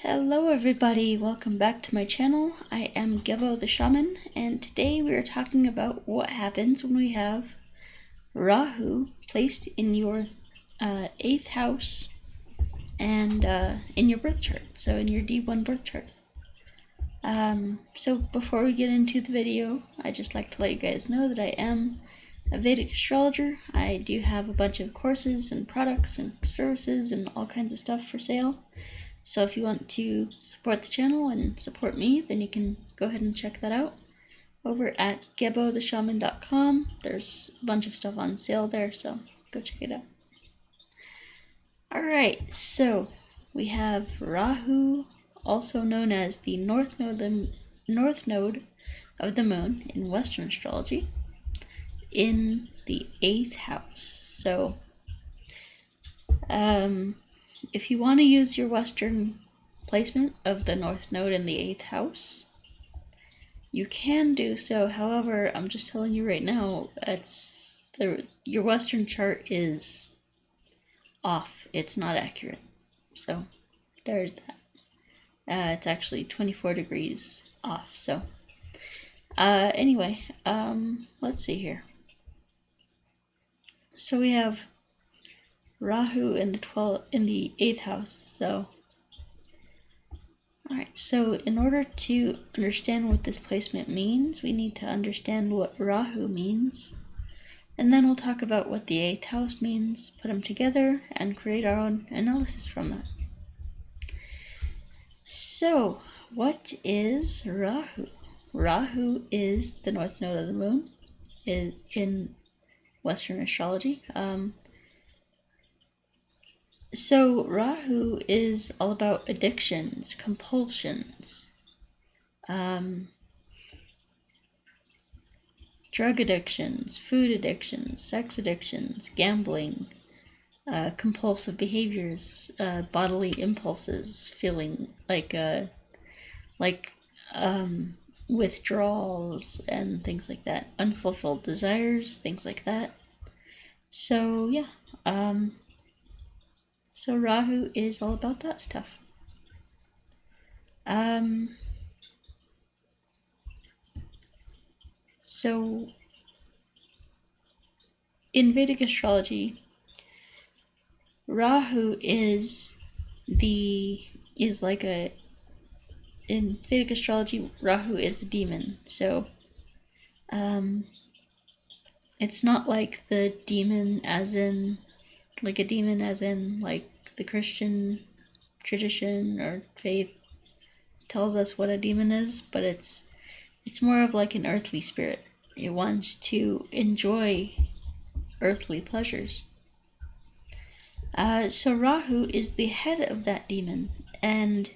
Hello everybody, welcome back to my channel. I am Gebo the Shaman, and today we are talking about what happens when we have Rahu placed in your 8th house and in your birth chart, so in your D1 birth chart. So before we get into the video, I'd just like to let you guys know that I am a Vedic astrologer. I do have a bunch of courses and products and services and all kinds of stuff for sale. So if you want to support the channel and support me, then you can go ahead and check that out over at gebotheshaman.com. There's a bunch of stuff on sale there, so go check it out. Alright, so we have Rahu, also known as the north node of the moon in Western astrology, in the 8th house. So if you want to use your Western placement of the North Node in the 8th house, you can do so. However, I'm just telling you right now, your Western chart is off. It's not accurate. So there's that. It's actually 24 degrees off. So anyway, let's see here. So we have Rahu in the 8th house. So alright, so in order to understand what this placement means, we need to understand what Rahu means, and then we'll talk about what the 8th house means, put them together, and create our own analysis from that. So what is Rahu? Rahu is the north node of the moon in Western astrology. So Rahu is all about addictions, compulsions, drug addictions, food addictions, sex addictions, gambling, compulsive behaviors, bodily impulses, feeling like withdrawals and things like that, unfulfilled desires, things like that. So yeah, so Rahu is all about that stuff. So in Vedic astrology, Rahu in Vedic astrology, Rahu is a demon. So it's not like the demon as in like the Christian tradition or faith tells us what a demon is, but it's more of like an earthly spirit. It wants to enjoy earthly pleasures. So Rahu is the head of that demon, and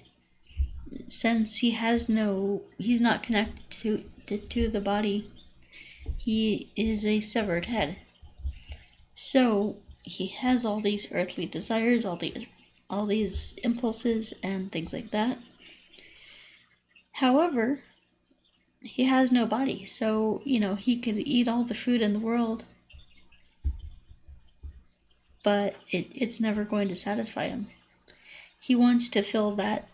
since he's not connected to the body, he is a severed head. So he has all these earthly desires, all these impulses and things like that. However, he has no body, so he could eat all the food in the world, but it's never going to satisfy him. He wants to feel that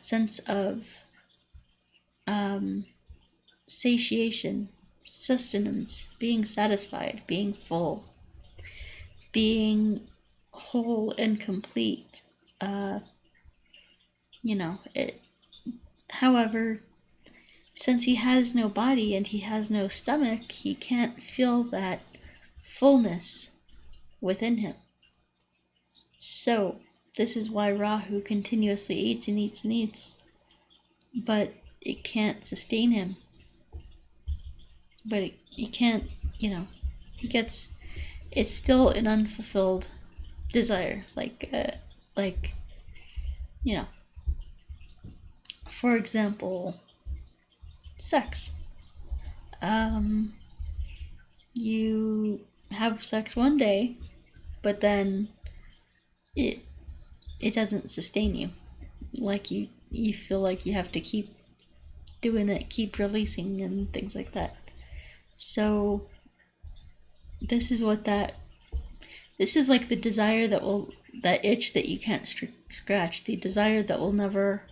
sense of satiation, sustenance, being satisfied, being full, being whole and complete. However, since he has no body and he has no stomach, he can't feel that fullness within him. So this is why Rahu continuously eats and eats and eats, but it can't sustain him. But he can't, it's still an unfulfilled desire, for example, sex. You have sex one day, but then it doesn't sustain you. Like you feel like you have to keep doing it, keep releasing and things like that. So this is like the desire that will that itch that you can't scratch, the desire that will never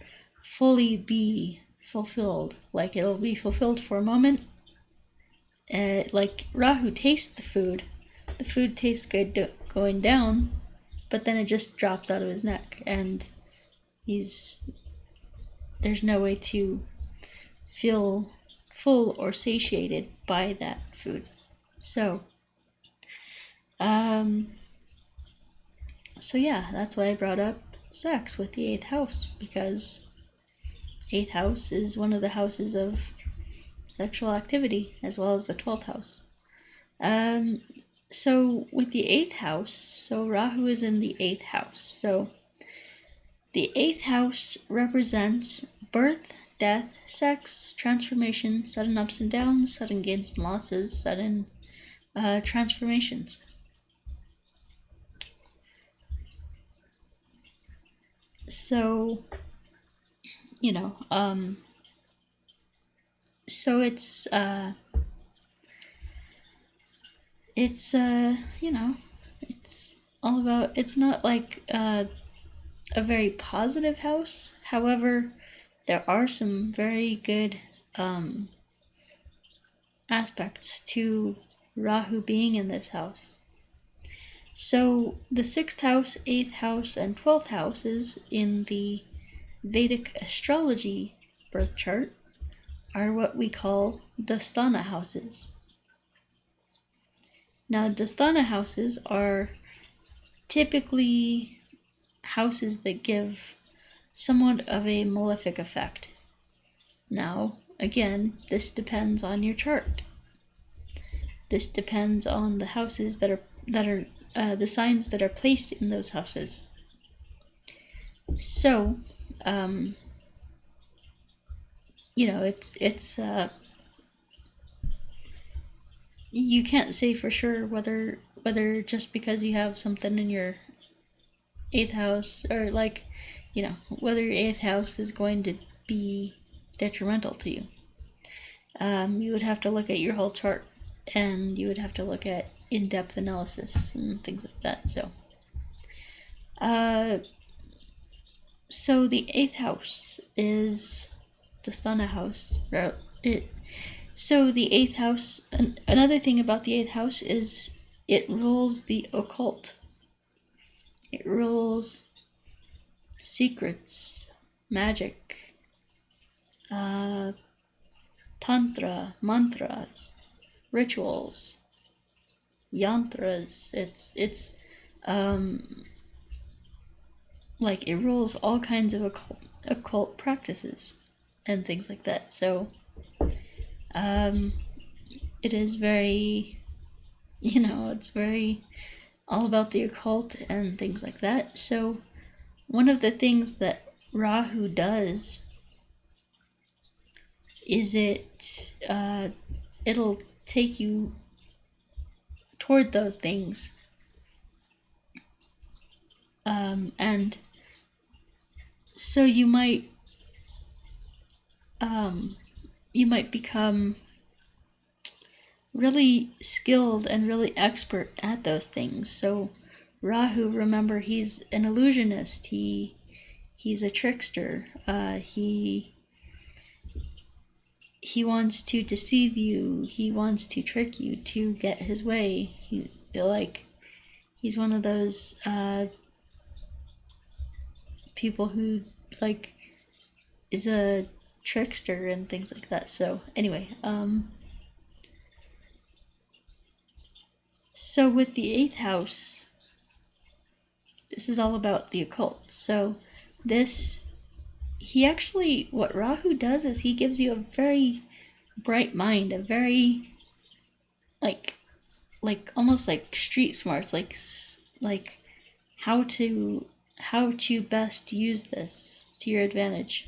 fully be fulfilled. Like it'll be fulfilled for a moment. Like Rahu tastes the food tastes good going down, but then it just drops out of his neck, and there's no way to feel full or satiated by that food. So yeah, that's why I brought up sex with the 8th house, because 8th house is one of the houses of sexual activity, as well as the 12th house. So with the 8th house, so Rahu is in the 8th house. So the 8th house represents birth, death, sex, transformation, sudden ups and downs, sudden gains and losses, sudden transformations. So, so it's it's all about, it's not like a very positive house. However, there are some very good aspects to Rahu being in this house. So the 6th house, 8th house, and 12th houses in the Vedic astrology birth chart are what we call Dasthana houses. Now, Dasthana houses are typically houses that give somewhat of a malefic effect. Now, again, this depends on your chart. This depends on the houses that are the signs that are placed in those houses. So, it's you can't say for sure whether just because you have something in your 8th house, or whether your 8th house is going to be detrimental to you. You would have to look at your whole chart, and you would have to look at in-depth analysis and things like that. So the 8th house is the Dasthana house. So the 8th house, another thing about the 8th house is it rules the occult. It rules secrets, magic, tantra, mantras, rituals, yantras. It's like it rules all kinds of occult practices and things like that. So it is very, it's very all about the occult and things like that. So one of the things that Rahu does is it'll take you toward those things, and so you might become really skilled and really expert at those things. So Rahu, remember, he's an illusionist. He's a trickster. He wants to deceive you. He wants to trick you to get his way. He's one of those people who is a trickster and things like that. So anyway, so with the 8th house, this is all about the occult. So what Rahu does is he gives you a very bright mind, a very almost like street smarts, like how to best use this to your advantage.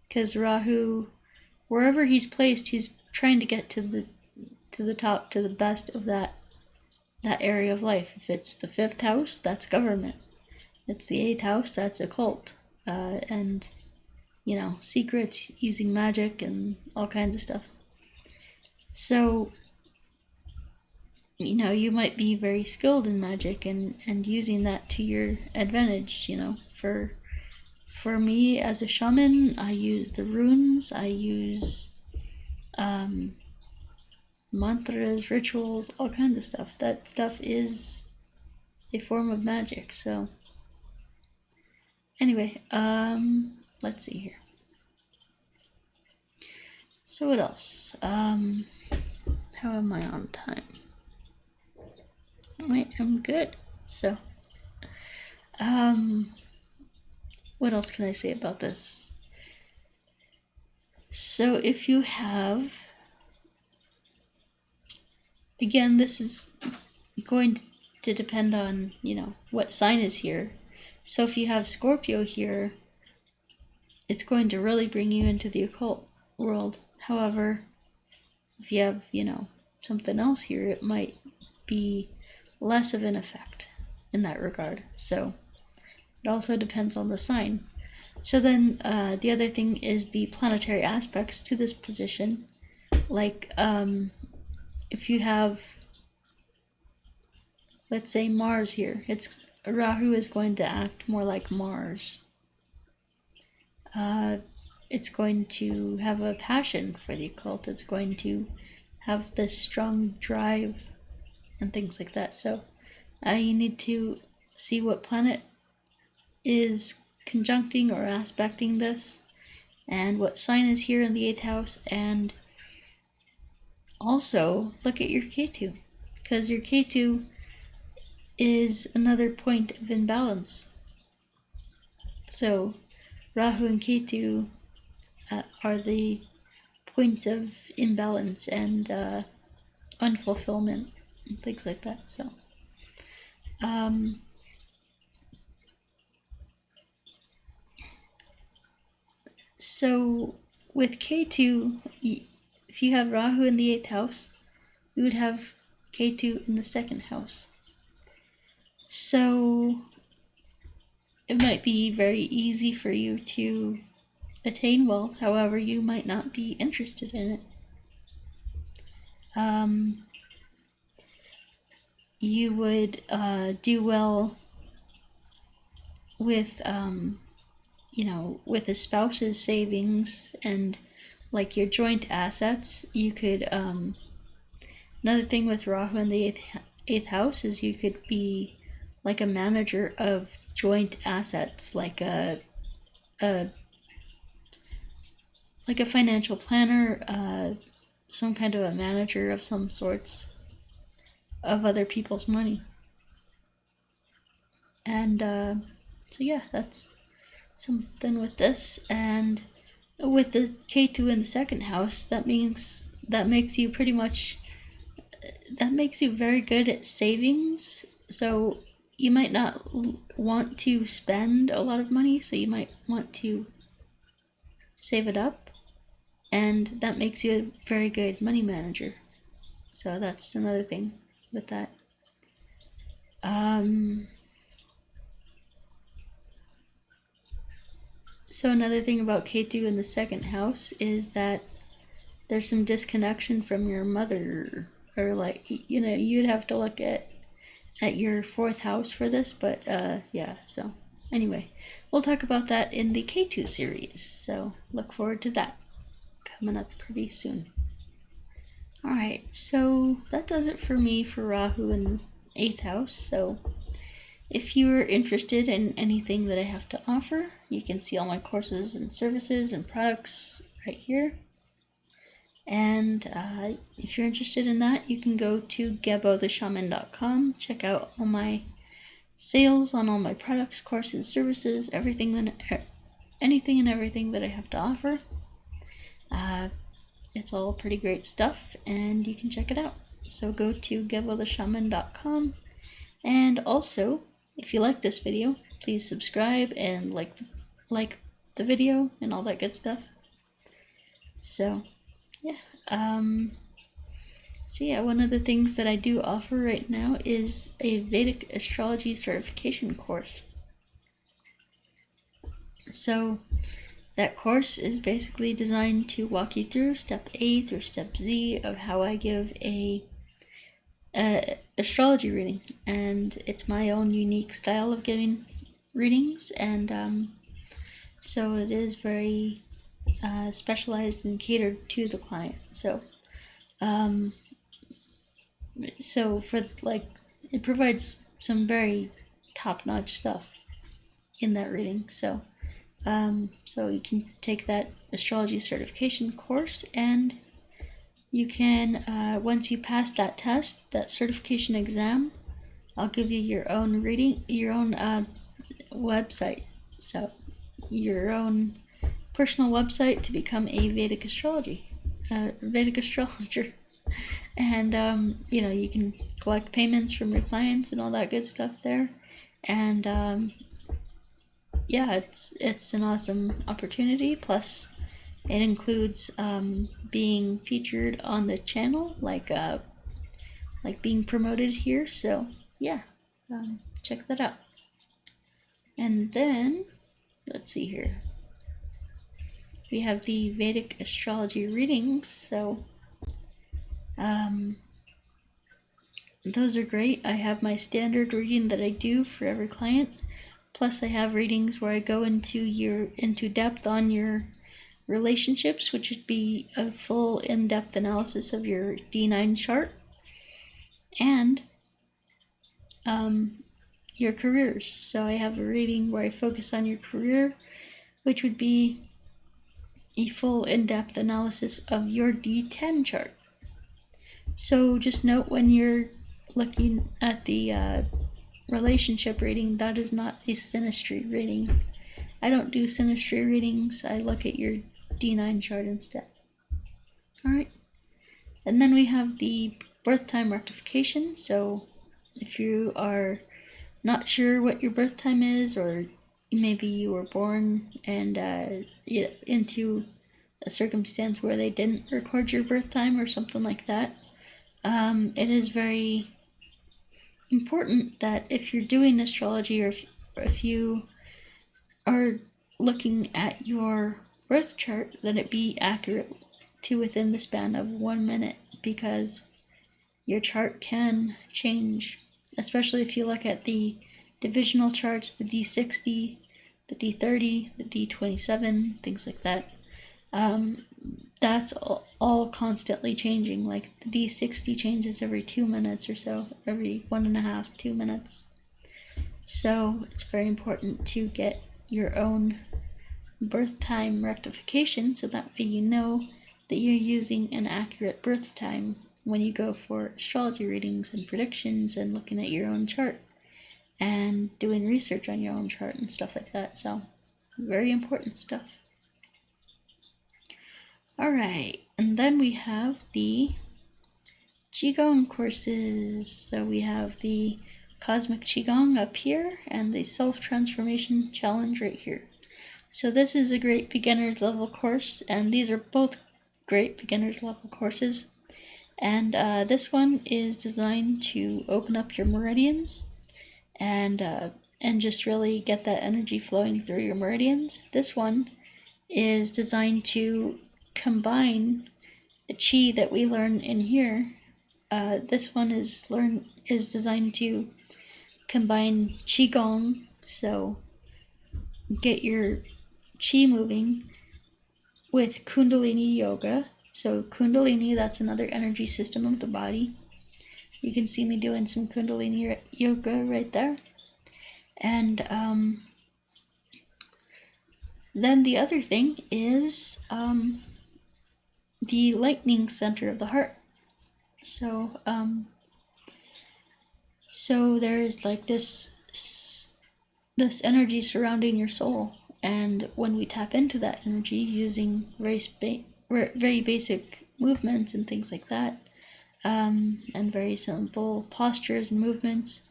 Because Rahu, wherever he's placed, he's trying to get to the top, to the best of that area of life. If it's the 5th house, that's government. If it's the 8th house, that's occult, and secrets, using magic and all kinds of stuff. So you know, you might be very skilled in magic and using that to your advantage, you know. For me as a shaman, I use the runes, I use mantras, rituals, all kinds of stuff. That stuff is a form of magic. So anyway, let's see here. So what else? How am I on time? I'm good. So, what else can I say about this? So if you have, again, this is going to depend on, you know, what sign is here. So if you have Scorpio here, it's going to really bring you into the occult world. However, if you have, you know, something else here, it might be less of an effect in that regard. So it also depends on the sign. So then the other thing is the planetary aspects to this position. Like if you have, let's say, Mars here, Rahu is going to act more like Mars. It's going to have a passion for the occult. It's going to have this strong drive and things like that. So you need to see what planet is conjuncting or aspecting this, and what sign is here in the 8th house, and also look at your Ketu, because your Ketu is another point of imbalance. So Rahu and Ketu are the points of imbalance and unfulfillment and things like that. So so with Ketu, if you have Rahu in the 8th house, you would have Ketu in the 2nd house. So it might be very easy for you to attain wealth, however, you might not be interested in it. You would do well with, you know, with a spouse's savings and like your joint assets. You could, another thing with Rahu in the 8th house is you could be like a manager of joint assets, like a financial planner, some kind of a manager of some sorts of other people's money. And so yeah, that's something with this. And with the Ketu in the 2nd house, that makes you pretty much, that makes you very good at savings. So you might not want to spend a lot of money, so you might want to save it up, and that makes you a very good money manager. So that's another thing with that. So another thing about Ketu in the 2nd house is that there's some disconnection from your mother, or like, you know, you'd have to look at your 4th house for this, but yeah, so anyway, we'll talk about that in the Ketu series, so look forward to that coming up pretty soon. Alright, so that does it for me for Rahu in 8th house. So if you're interested in anything that I have to offer, you can see all my courses and services and products right here. And if you're interested in that, you can go to gebotheshaman.com, check out all my sales on all my products, courses, services, anything and everything that I have to offer. It's all pretty great stuff, and you can check it out. So go to gebotheshaman.com, and also, if you like this video, please subscribe and like the video and all that good stuff. So yeah, one of the things that I do offer right now is a Vedic Astrology certification course. So that course is basically designed to walk you through step A through step Z of how I give a astrology reading, and it's my own unique style of giving readings, and so it is very specialized and catered to the client. So for like, it provides some very top-notch stuff in that reading. So you can take that astrology certification course, and you can once you pass that test, that certification exam, I'll give you your own reading, your own website. So your own personal website to become a Vedic astrologer. And you can collect payments from your clients and all that good stuff there. And yeah, it's an awesome opportunity. Plus, it includes being featured on the channel, like being promoted here. So yeah, check that out. And then let's see here. We have the Vedic astrology readings. So those are great. I have my standard reading that I do for every client. Plus, I have readings where I go into depth on your relationships, which would be a full in-depth analysis of your D9 chart, and your careers. So I have a reading where I focus on your career, which would be a full in-depth analysis of your D10 chart. So just note, when you're looking at the relationship reading, that is not a synastry reading. I don't do synastry readings. I look at your D9 chart instead. Alright. And then we have the birth time rectification. So if you are not sure what your birth time is, or maybe you were born and into a circumstance where they didn't record your birth time or something like that, it is very important that if you're doing astrology, or if you are looking at your birth chart, that it be accurate to within the span of 1 minute, because your chart can change, especially if you look at the divisional charts, the D60, the D30, the D27, things like that. That's all constantly changing. Like the D60 changes every 2 minutes or so, every 1.5, 2 minutes. So it's very important to get your own birth time rectification, so that way you know that you're using an accurate birth time when you go for astrology readings and predictions and looking at your own chart and doing research on your own chart and stuff like that. So very important stuff. Alright, and then we have the Qigong courses. So we have the Cosmic Qigong up here and the Self-Transformation Challenge right here. So this is a great beginner's level course, and these are both great beginner's level courses. And this one is designed to open up your meridians and just really get that energy flowing through your meridians. This one is designed to combine the qi that we learn in here. This one is designed to combine qigong, so get your qi moving, with kundalini yoga. So kundalini, that's another energy system of the body. You can see me doing some kundalini yoga right there. And then the other thing is the lightning center of the heart. So there's like this energy surrounding your soul, and when we tap into that energy using very basic movements and things like that, and very simple postures and movements,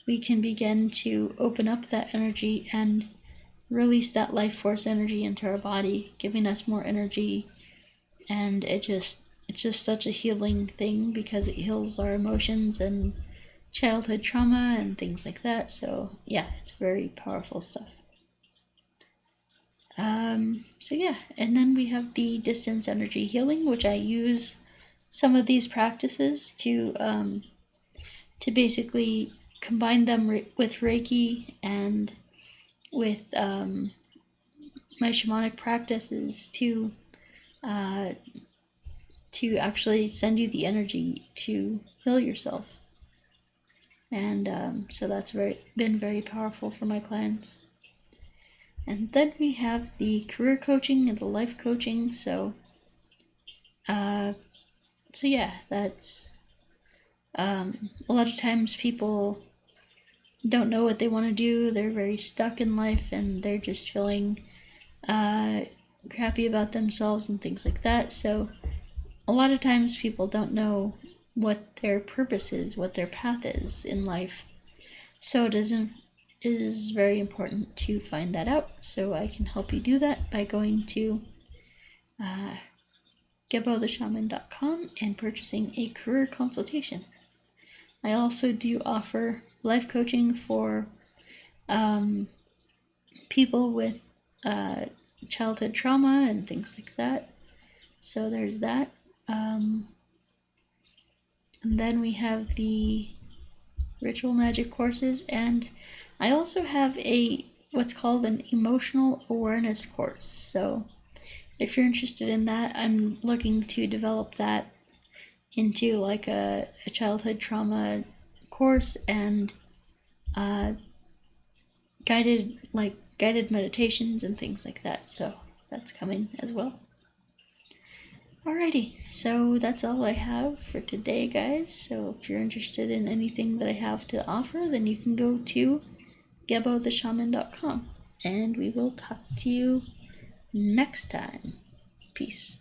we can begin to open up that energy and release that life force energy into our body, giving us more energy. And it's just such a healing thing, because it heals our emotions and childhood trauma and things like that. So yeah, it's very powerful stuff. So yeah, and then we have the distance energy healing, which I use some of these practices to to basically combine them with Reiki and with my shamanic practices to actually send you the energy to heal yourself. And so that's been very powerful for my clients. And then we have the career coaching and the life coaching. So yeah, that's a lot of times people don't know what they want to do. They're very stuck in life and they're just feeling crappy about themselves and things like that. So a lot of times people don't know what their purpose is, what their path is in life. So it is very important to find that out. So I can help you do that by going to GeboTheShaman.com and purchasing a career consultation. I also do offer life coaching for people with childhood trauma and things like that. So there's that. And then we have the ritual magic courses, and I also have what's called an emotional awareness course. So if you're interested in that, I'm looking to develop that into like a childhood trauma course and guided meditations and things like that. So that's coming as well. Alrighty, so that's all I have for today, guys. So if you're interested in anything that I have to offer, then you can go to GeboTheShaman.com, and we will talk to you next time. Peace.